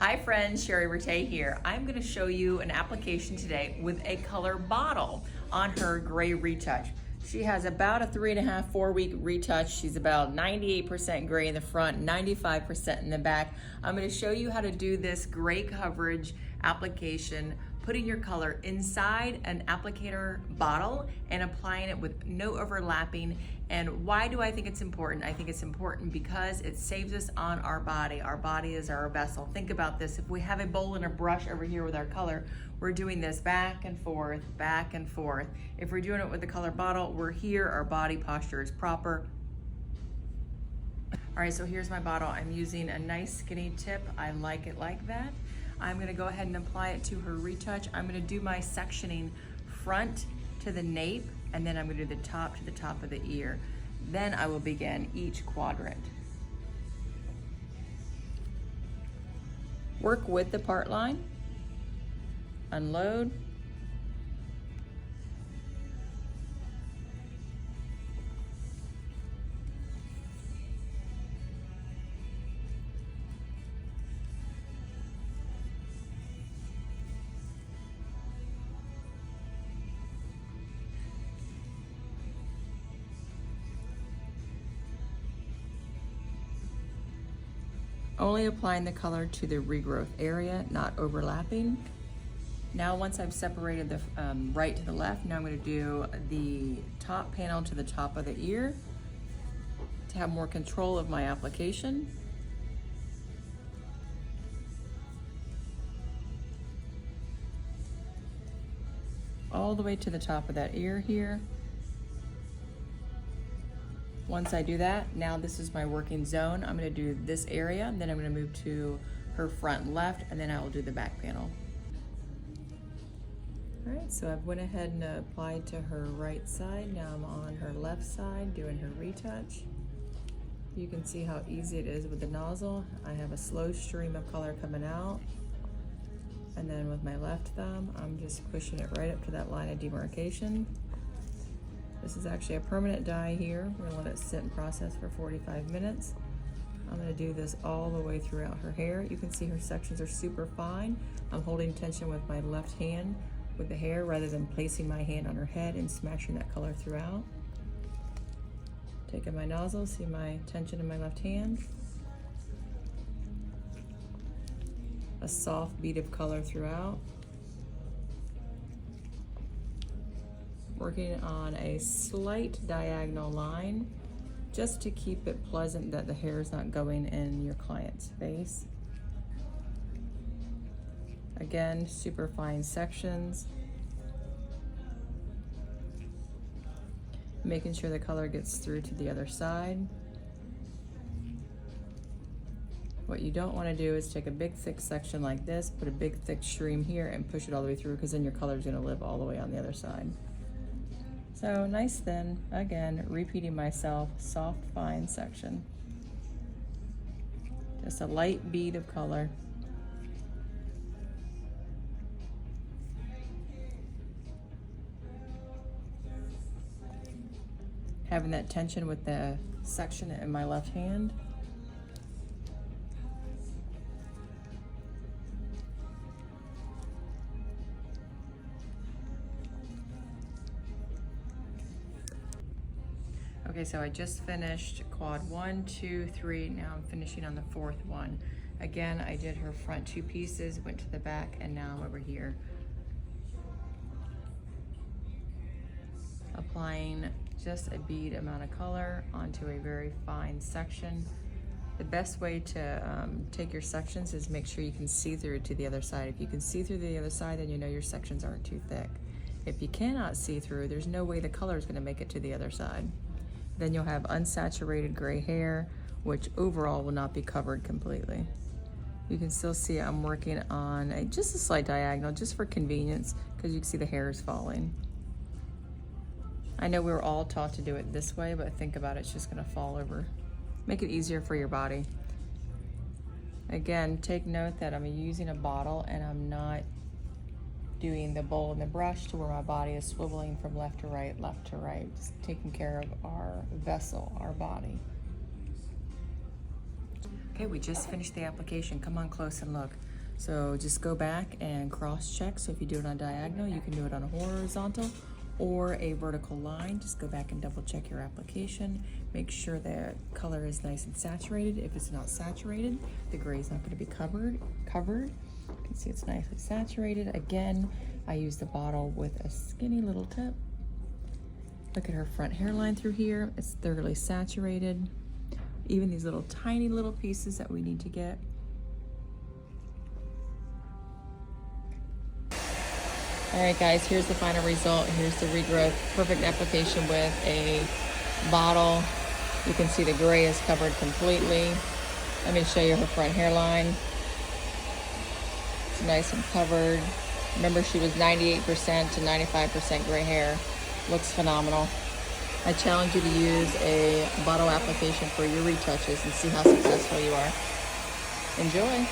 Hi friends, Sherry Rete here. I'm going to show you an application today with a color bottle on her gray retouch. She has about a 3.5, 4 week retouch. She's about 98% gray in the front, 95% in the back. I'm going to show you how to do this gray coverage application, putting your color inside an applicator bottle and applying it with no overlapping. And why do I think it's important? I think it's important because it saves us on our body. Our body is our vessel. Think about this. If we have a bowl and a brush over here with our color, we're doing this back and forth, back and forth. If we're doing it with the color bottle, we're here, our body posture is proper. All right, so here's my bottle. I'm using a nice skinny tip. I like it like that. I'm gonna go ahead and apply it to her retouch. I'm gonna do my sectioning front to the nape, and then I'm gonna do the top to the top of the ear. Then I will begin each quadrant. Work with the part line, unload, only applying the color to the regrowth area, not overlapping. Now once I've separated the right to the left, now I'm going to do the top panel to the top of the ear to have more control of my application. All the way to the top of that ear here. Once I do that, now this is my working zone. I'm going to do this area, then I'm going to move to her front left, and then I will do the back panel. All right, so I've went ahead and applied to her right side. Now I'm on her left side doing her retouch. You can see how easy it is with the nozzle. I have a slow stream of color coming out. And then with my left thumb, I'm just pushing it right up to that line of demarcation. This is actually a permanent dye here. We're gonna let it sit and process for 45 minutes. I'm gonna do this all the way throughout her hair. You can see her sections are super fine. I'm holding tension with my left hand with the hair rather than placing my hand on her head and smashing that color throughout. Taking my nozzle, see my tension in my left hand. A soft bead of color throughout. Working on a slight diagonal line just to keep it pleasant that the hair is not going in your client's face. Again, super fine sections. Making sure the color gets through to the other side. What you don't want to do is take a big thick section like this, put a big thick stream here and push it all the way through, because then your color is going to live all the way on the other side. So nice thin, again, repeating myself, soft fine section. Just a light bead of color. Having that tension with the section in my left hand. Okay, so I just finished quad 1, 2, 3. Now I'm finishing on the 4th one. Again, I did her front 2 pieces, went to the back, and now I'm over here. Applying just a bead amount of color onto a very fine section. The best way to take your sections is make sure you can see through to the other side. If you can see through the other side, then you know your sections aren't too thick. If you cannot see through, there's no way the color is going to make it to the other side. Then you'll have unsaturated gray hair, which overall will not be covered completely. You can still see I'm working on just a slight diagonal, just for convenience, because you can see the hair is falling. I know we were all taught to do it this way, but think about it, it's just gonna fall over. Make it easier for your body. Again, take note that I'm using a bottle and I'm not doing the bowl and the brush to where my body is swiveling from left to right, just taking care of our vessel, our body. Okay, we just finished the application. Come on close and look. So just go back and cross check. So if you do it on diagonal, you can do it on a horizontal or a vertical line. Just go back and double check your application. Make sure the color is nice and saturated. If it's not saturated, the gray is not going to be covered. You can see it's nicely saturated. Again, I use the bottle with a skinny little tip. Look at her front hairline through here. It's thoroughly saturated. Even these little tiny little pieces that we need to get. All right, guys, here's the final result. Here's the regrowth. Perfect application with a bottle. You can see the gray is covered completely. Let me show you her front hairline. It's nice and covered. Remember, she was 98% to 95% gray hair. Looks phenomenal. I challenge you to use a bottle application for your retouches and see how successful you are. Enjoy.